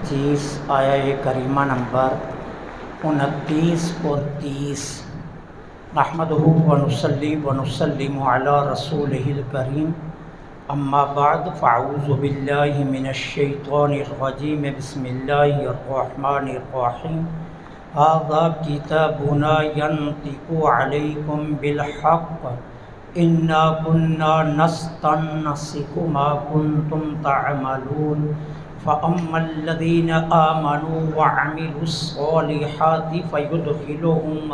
25 آیہ کریمہ نمبر 29 اور 30۔ نحمدہ ونصلی ونسلم علی رسولہ الکریم، اما بعد فاعوذ باللہ من الشیطان الرجیم، بسم اللہ الرحمن الرحیم۔ ھذا کتابنا ینطق علیکم بالحق انا کنا نستنسخ ما کنتم تعملون فَأَمَّا الَّذِينَ آمَنُوا وَعَمِلُوا الصَّالِحَاتِ فَيُدْخِلُهُمْ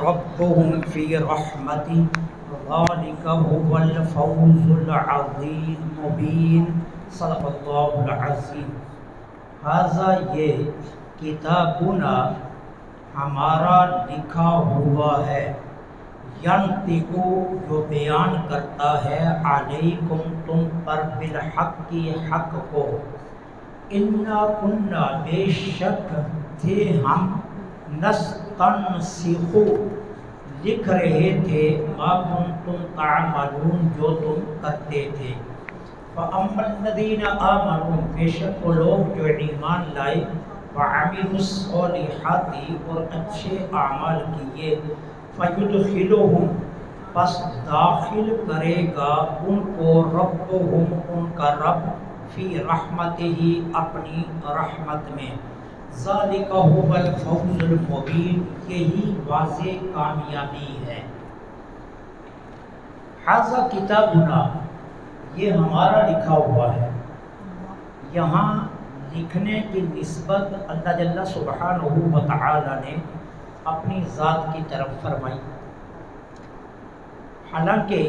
رَبُّهُمْ فِي رَحْمَتِهِ ذَلِكَ هُوَ الْفَوْزُ الْمُبِينُ۔ صدق اللہ العظیم۔ ھذا یہ کتابنا ہمارا لکھا ہوا ہے، ینطق جو بیان کرتا ہے، علیکم تم پر، بالحق کی حق کو، انا کنا بے شک تھے ہم، نستنسخ لکھ رہے تھے، ما کنتم تعملون جو تم کرتے تھے۔ فاما الذین آمنوا بے شک وہ لوگ جو ایمان لائے، وعملوا الصالحات اور اچھے اعمال کیے، فیدخلہم پس داخل کرے گا ان کو، ربہم ان کا رب، فی رحمتہ اپنی رحمت میں، ذالک ھو الفوز المبین یہی واضح کامیابی ہے۔ ھذا کتابنا یہ ہمارا لکھا ہوا ہے۔ یہاں لکھنے کی نسبت اللہ جل سبحانہ و تعالی نے اپنی ذات کی طرف فرمائی، حالانکہ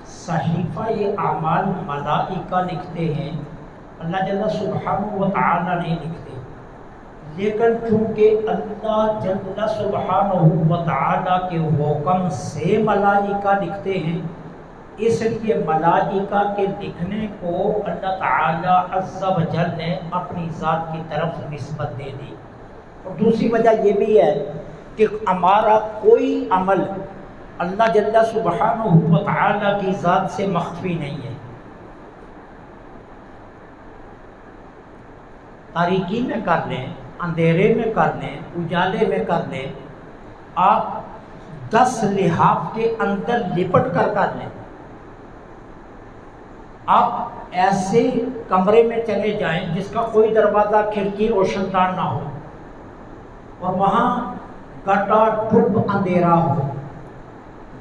صحیفہ اعمال ملائکہ لکھتے ہیں، اللہ جل سبحانہ و تعالی نہیں لکھتے، لیکن چونکہ اللہ جل سبحانہ و تعالی کے حکم سے ملائکہ لکھتے ہیں، اس لیے ملائکہ کے لکھنے کو اللہ تعالی عز و جل نے اپنی ذات کی طرف نسبت دے دی۔ اور دوسری وجہ یہ بھی ہے کہ ہمارا کوئی عمل اللہ جل سبحانہ و تعالی کی ذات سے مخفی نہیں ہے۔ تاریکی میں کر لیں، اندھیرے میں کر لیں، اجالے میں کر لیں، آپ 10 لحاف کے اندر لپٹ کر لیں، آپ ایسے کمرے میں چلے جائیں جس کا کوئی دروازہ کھڑکی روشن دان نہ ہو، اور وہاں گٹا ٹھپ اندھیرا ہو،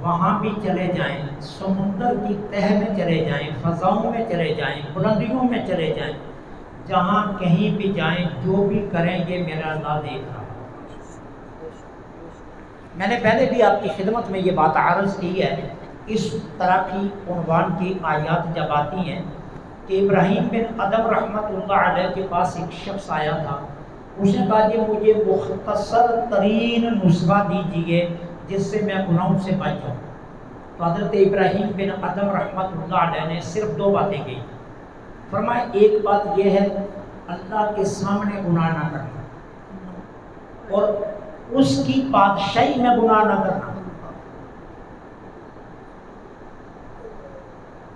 وہاں بھی چلے جائیں، سمندر کی تہ میں چلے جائیں، فضاؤں میں چلے جائیں، بلندیوں میں چلے جائیں، جہاں کہیں بھی جائیں، جو بھی کریں گے میرا اللہ دیکھ رہا۔ میں نے پہلے بھی آپ کی خدمت میں یہ بات عرض کی ہے، اس طرح کی عنوان کی آیات جب آتی ہیں کہ ابراہیم بن ادم رحمۃ اللہ علیہ کے پاس ایک شخص آیا تھا، اس نے کہا کہ مجھے مختصر ترین نسخہ دیجیے جس سے میں گناہوں سے بچ جاؤں۔ تو حضرت ابراہیم بن ادم رحمۃ اللہ علیہ نے صرف 2 باتیں کہی۔ فرمایا ایک بات یہ ہے اللہ کے سامنے گناہ نہ کرنا، اور اس کی بادشاہی میں گناہ نہ کرنا۔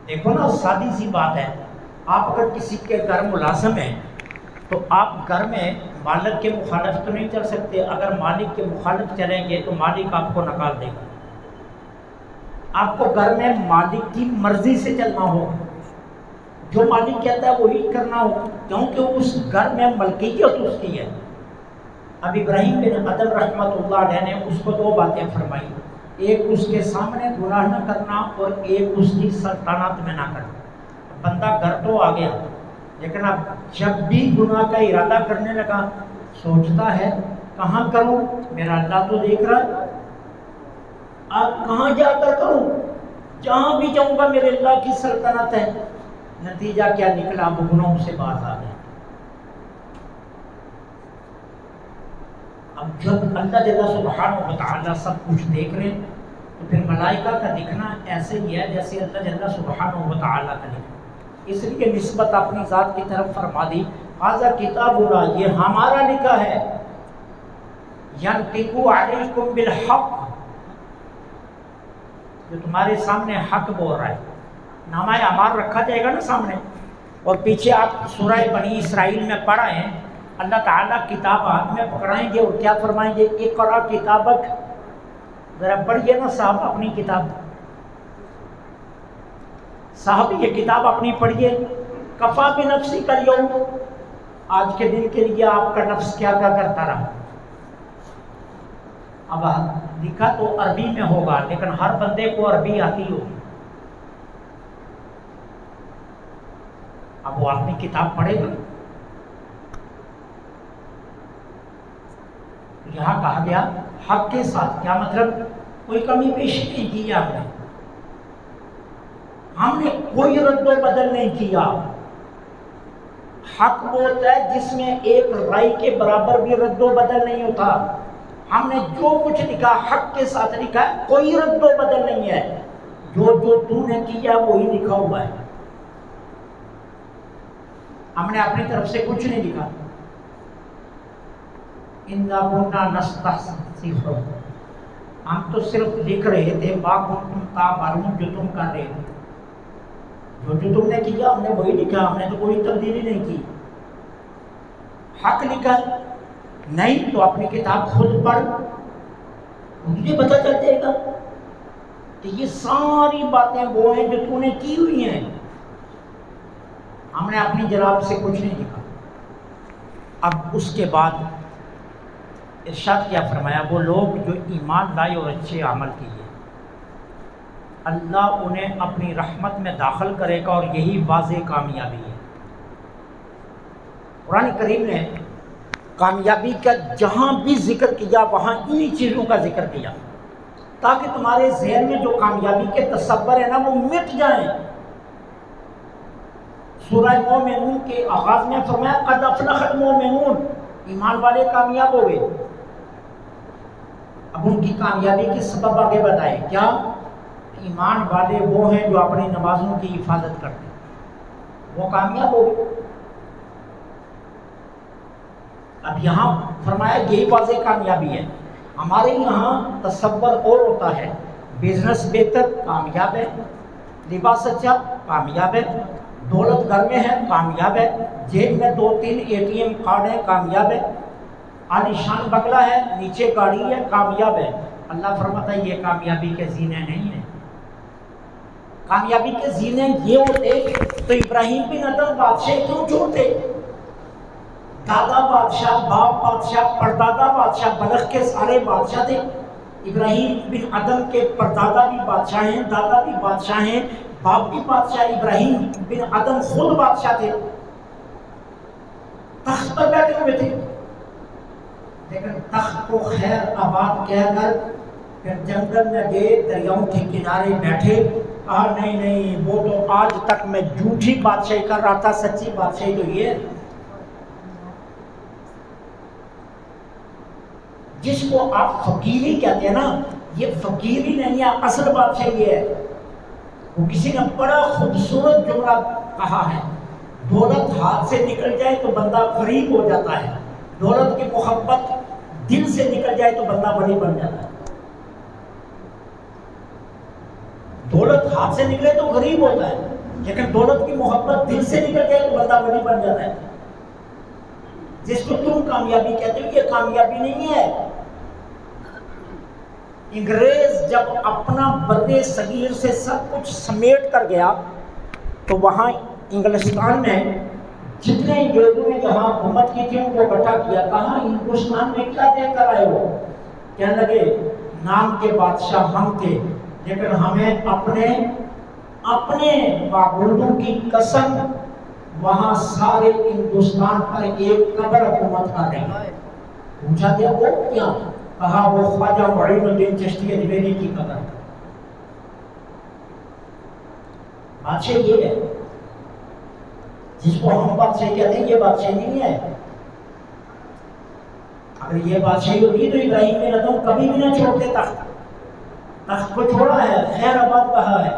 دیکھو نا، سادی سی بات ہے، آپ اگر کسی کے گھر ملازم ہیں تو آپ گھر میں مالک کے مخالف تو نہیں چل سکتے، اگر مالک کے مخالف چلیں گے تو مالک آپ کو نکال دے گا۔ آپ کو گھر میں مالک کی مرضی سے چلنا ہو، جو مالک کہتا ہے وہی کرنا ہو، کیونکہ اس گھر میں ملکیت اس کی ہے۔ اب ابراہیم بن ادم رحمۃ اللہ علیہ نے اس کو 2 باتیں فرمائی، ایک اس کے سامنے گناہ نہ کرنا، اور ایک اس کی سلطنت میں نہ کرنا۔ بندہ گھر تو آ گیا، لیکن اب جب بھی گناہ کا ارادہ کرنے لگا سوچتا ہے کہاں کروں، میرا اللہ تو دیکھ رہا ہے، اب کہاں جا کر کروں، جہاں بھی جاؤں گا میرے اللہ کی سلطنت ہے۔ نتیجہ کیا نکلا، وہ گناہوں سے باز آ گیا۔ اب جب اللہ جل سبحانہ و تعالی سب کچھ دیکھ رہے ہیں تو پھر ملائکہ کا لکھنا ایسے ہی ہے جیسے اللہ جل سبحانہ و تعالی کا لکھنا، اس لیے نسبت اپنی ذات کی طرف فرما دی۔ ھذا کتابنا یہ ہمارا لکھا ہے، ینطق علیکم بالحق جو تمہارے سامنے حق بول رہا ہے۔ نامہ اعمال رکھا جائے گا نا سامنے، اور پیچھے آپ سورہ بنی اسرائیل میں پڑھا ہے، اللہ تعالیٰ کتاب ہاتھ میں پکڑائیں گے اور کیا فرمائیں گے؟ اقرا کتابک، ذرا پڑھیے نا صاحب اپنی کتاب، صاحب یہ کتاب اپنی پڑھیے، کفا بنفسک الیوم، آج کے دن کے لیے آپ کا نفس کیا کیا کرتا رہا۔ اب لکھا تو عربی میں ہوگا لیکن ہر بندے کو عربی آتی ہوگی، اب وہ اپنی کتاب پڑھے گا۔ یہاں کہا گیا حق کے ساتھ، کیا مطلب؟ کوئی کمی بیشی نہیں کی ہم نے کوئی رد و بدل نہیں کیا۔ حق وہ ہوتا ہے جس میں ایک رائی کے برابر بھی رد و بدل نہیں ہوتا۔ ہم نے جو کچھ لکھا حق کے ساتھ لکھا ہے، کوئی رد و بدل نہیں ہے، جو تو نے کیا وہی لکھا ہوا ہے، ہم نے اپنی طرف سے کچھ نہیں لکھا۔ اِنَّا كُنَّا نَسْتَحْسِبُ، ہم تو صرف لکھ رہے تھے مَا كُنتُمْ تَعْمَلُونَ، جو تم کر رہے تھے، جو تم نے کیا ہم نے وہی لکھا، ہم نے تو کوئی تبدیلی نہیں کی۔ حق لکھا نہیں تو اپنی کتاب خود پڑھ، مجھے پتہ چل جائے گا کہ یہ ساری باتیں وہ ہیں جو تو نے کی ہوئی ہیں، ہم نے اپنی جراب سے کچھ نہیں لکھا۔ اب اس کے بعد ارشاد کیا فرمایا؟ وہ لوگ جو ایمان لائے اور اچھے عمل کیے، اللہ انہیں اپنی رحمت میں داخل کرے گا، اور یہی واضح کامیابی ہے۔ قرآن کریم نے کامیابی کا جہاں بھی ذکر کیا وہاں انہی چیزوں کا ذکر کیا، تاکہ تمہارے ذہن میں جو کامیابی کے تصور ہیں نا وہ مٹ جائیں۔ سورہ مومنون کے آغاز میں فرمایا قد افلح المومنون، ایمان والے کامیاب ہو گئے۔ اب ان کی کامیابی کے سبب آگے بتائے، کیا؟ ایمان والے وہ ہیں جو اپنی نمازوں کی حفاظت کرتے ہیں، وہ کامیاب ہو گئے۔ اب یہاں فرمایا یہی واضح کامیابی ہے۔ ہمارے یہاں تصور اور ہوتا ہے، بزنس بہتر کامیاب ہے، لباس اچھا کامیاب ہے، دولت گھر میں ہے کامیاب ہے، جیب میں 2-3 ATM کارڈ ہیں کامیاب ہے، عالیشان بنگلہ ہے، نیچے گاڑی ہے کامیاب ہے۔ اللہ فرماتا ہے یہ کامیابی کے زینے نہیں ہیں۔ کامیابی کے زینے یہ ہوتے تو ابراہیم بن ادم بادشاہ کیوں چھوڑتے؟ دادا بادشاہ، باپ بادشاہ، پردادا بادشاہ، بلخ کے سارے بادشاہ تھے۔ ابراہیم بن ادم کے پردادا بھی بادشاہ ہیں، دادا بھی بادشاہ ہیں، باپ بھی بادشاہ۔ ابراہیم بن ادم خود بادشاہ تھے، تخت پر بیٹھے ہوئے تھے، لیکن تخت کو خیر آباد کہہ کر پھر جنگل میں گئے، دریاؤں کے کنارے بیٹھے، کہا نہیں نہیں وہ تو آج تک میں جھوٹی بادشاہی کر رہا تھا، سچی بادشاہی تو یہ ہے۔ جس کو آپ فقیری کہتے ہیں نا، یہ فقیری نہیں ہے، اصل بادشاہی یہ ہے۔ وہ کسی نے بڑا خوبصورت جملہ کہا ہے، دولت ہاتھ سے نکل جائے تو بندہ غریب ہو جاتا ہے، دولت کی محبت دل سے نکل جائے تو بندہ غریب بن جاتا ہے۔ دولت ہاتھ سے نکلے تو غریب ہوتا ہے، لیکن دولت کی محبت دل سے نکل جائے تو بندہ غریب بن جاتا ہے۔ جس کو تم کامیابی کہتے ہو یہ کامیابی نہیں ہے۔ انگریز جب اپنا بر صغیر سے سب کچھ سمیٹ کر گیا تو وہاں انگلستان میں جتنے انگریزوں نے جہاں حکومت کی تھی ان کو اکٹھا کیا، کہا ہندوستان میں کیا دے کر آئے ہو؟ کہنے لگے نام کے بادشاہ ہم تھے لیکن ہمیں اپنے معبودوں کی قسم وہاں سارے ہندوستان پر ایک قبر حکومت کر رہی ہے۔ پوچھا گیا وہ کیا؟ کہا وہ خواجہ معین الدین چشتی اجمیری کی قبر۔ بادشاہ یہ ہے جس کو ہم بادشاہ کہتے ہیں، یہ بادشاہ نہیں ہے۔ اگر یہ بادشاہی ہوتی تو ابراہیم بن ادم کبھی بھی نہ چھوڑتے تخت کو چھوڑا ہے، خیر آباد کہا ہے۔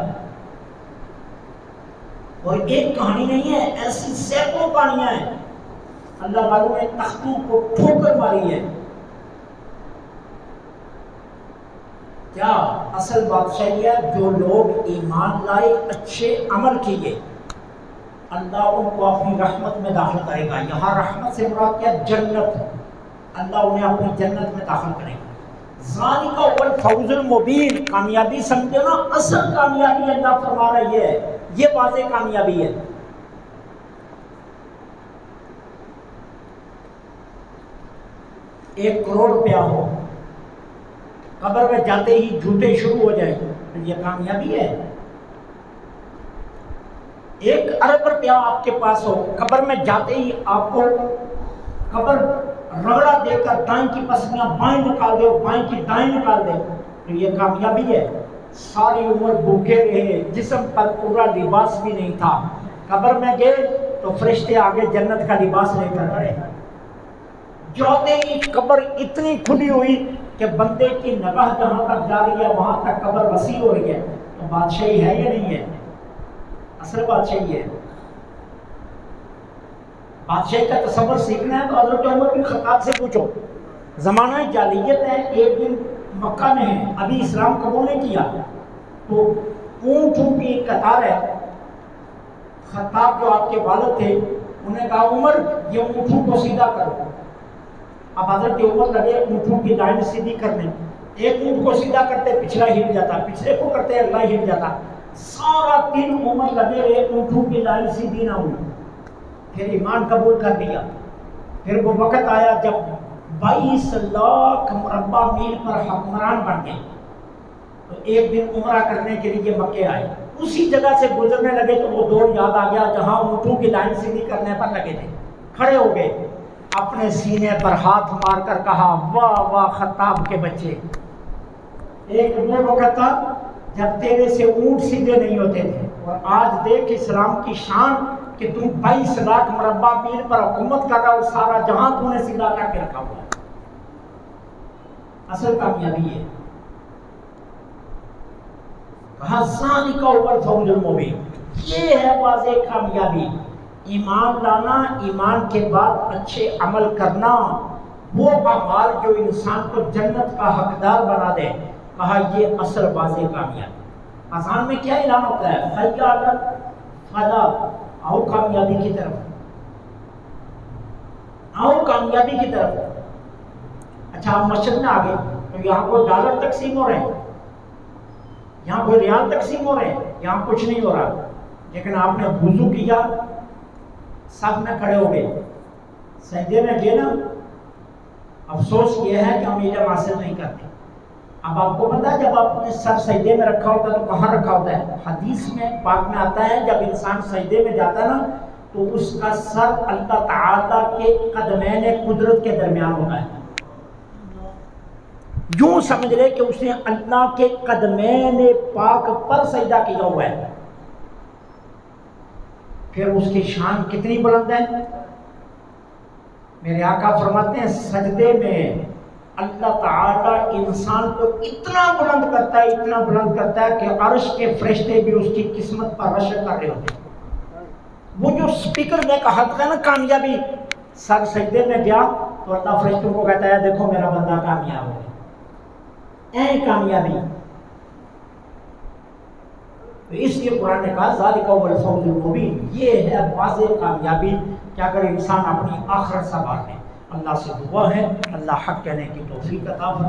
اور ایک کہانی نہیں ہے، ایسی سینکڑوں کہانیاں ہیں، اللہ والوں نے تختوں کو ٹھوکر ماری ہے۔ کیا اصل بادشاہی ہے؟ جو لوگ ایمان لائے، اچھے عمل کیے، اللہ ان کو اپنی رحمت میں داخل کرے گا. یہاں رحمت سے مراد کیا؟ جنت. اللہ انہیں اپنی جنت میں داخل کرے گا. ذالک هو الفوز المبین. کامیابی سمجھے نا، اصل کامیابی اللہ فرما رہا ہے یہ واضح کامیابی ہے. 1 کروڑ روپیہ ہو، قبر میں جاتے ہی جھوٹے شروع ہو جائیں تو یہ کامیابی ہے. 1 ارب روپیہ آپ کے پاس ہو، قبر میں جاتے ہی آپ کو قبر رگڑا دے کر دائیں کی پسلیاں بائیں نکال دے، بائیں کی دائیں نکال دے تو یہ کامیابی ہے. ساری عمر بھوکے رہے، جسم پر پورا لباس بھی نہیں تھا، قبر میں گئے تو فرشتے آگے جنت کا لباس لے کر کھڑے. جاتے ہی قبر اتنی کھلی ہوئی کہ بندے کی نگاہ جہاں تک جا رہی ہے وہاں تک قبر وسیع ہو رہی ہے. تو بادشاہی ہے یا نہیں ہے؟ اصل بادشاہی ہے. بادشاہی کا تصور سیکھنا ہے تو حضرت عمر بن خطاب سے پوچھو. زمانہ جاہلیت ہے. ایک دن مکہ میں ہے، ابھی اسلام قبول نہیں کیا، تو اونٹوں کی ایک قطار ہے. خطاب جو آپ کے والد تھے انہوں نے کہا عمر یہ اونٹوں کو سیدھا کرو. اب حضرت عمر لگے اونٹوں کی لائن سیدھی کرنے. ایک اونٹ کو سیدھا کرتے پچھلا ہل جاتا، پچھلے کو کرتے اگلا ہل جاتا. سارا دن عمر لگے رہے اونٹوں کی لائن سیدھی نہ ہوئی. پھر ایمان قبول کر لیا. پھر وہ وقت آیا جب 22 لاکھ مربع میل پر حکمران بن گئے. تو ایک دن عمرہ کرنے کے لیے مکے آئے. اسی جگہ سے گزرنے لگے تو وہ دور یاد آ گیا جہاں اونٹوں کی لائن سیدھی کرنے پر لگے تھے. کھڑے ہو گئے، اپنے سینے پر ہاتھ مار کر کہا واہ واہ خطاب کے بچے. ایک وہ وقت تھا جب تیرے سے اونٹ سیدھے نہیں ہوتے تھے، اور آج دیکھ اسلام کی شان کہ تم 22 لاکھ مربع میل پر حکومت کر رہا ہو، سارا جہاں تم نے سیدھا کر کے رکھا ہوا. اصل کامیابی ہے. کہا ذالک هو الفوز المبین. یہ ہے واضح کامیابی. ایمان لانا، ایمان کے بعد اچھے عمل کرنا، وہ اعمال جو انسان کو جنت کا حقدار بنا دے. کہا یہ اصل واضح کامیابی. آسان میں کیا اعلان ہوتا ہے؟ حی علی الفلاح. آؤ کامیابی کی طرف، آؤ کامیابی کی طرف. اچھا آپ مسجد میں آ گئے تو یہاں کوئی ڈالر تقسیم ہو رہے ہیں، یہاں کوئی ریال تقسیم ہو رہے ہیں، یہاں کچھ نہیں ہو رہا. لیکن آپ نے وضو کیا، سب میں کھڑے ہو گئے، سجدے میں گئے نا. افسوس یہ ہے کہ ہم علم حاصل نہیں کرتے. اب آپ کو پتا ہے جب آپ نے سر سجدے میں رکھا ہوتا ہے تو کہاں رکھا ہوتا ہے؟ حدیث میں پاک میں آتا ہے جب انسان سجدے میں جاتا ہے نا تو اس کا سر اللہ تعالیٰ کے قدمین قدرت کے درمیان ہوتا ہے. یوں سمجھ لے کہ اس نے اللہ کے قدمین پاک پر سجدہ کیا ہوا ہے. پھر اس کی شان کتنی بلند ہے. میرے آقا فرماتے ہیں سجدے میں اللہ تعالیٰ انسان کو اتنا بلند کرتا ہے، اتنا بلند کرتا ہے کہ عرش کے فرشتے بھی اس کی قسمت پر رشک کر رہے ہوتے ہیں. وہ جو سپیکر میں کہا تھا نا کامیابی، سر سجدے میں گیا تو اللہ فرشتوں کو کہتا ہے دیکھو میرا بندہ کامیاب ہو گیا. اے کامیابی. تو اس لیے قرآن نے کہا ذالک هو الفوز المبین. یہ ہے واضح کامیابی کہ اگر انسان اپنی آخرت سنوار لے. اللہ سے دعا ہے اللہ حق کہنے کی توفیق عطا فرمائے.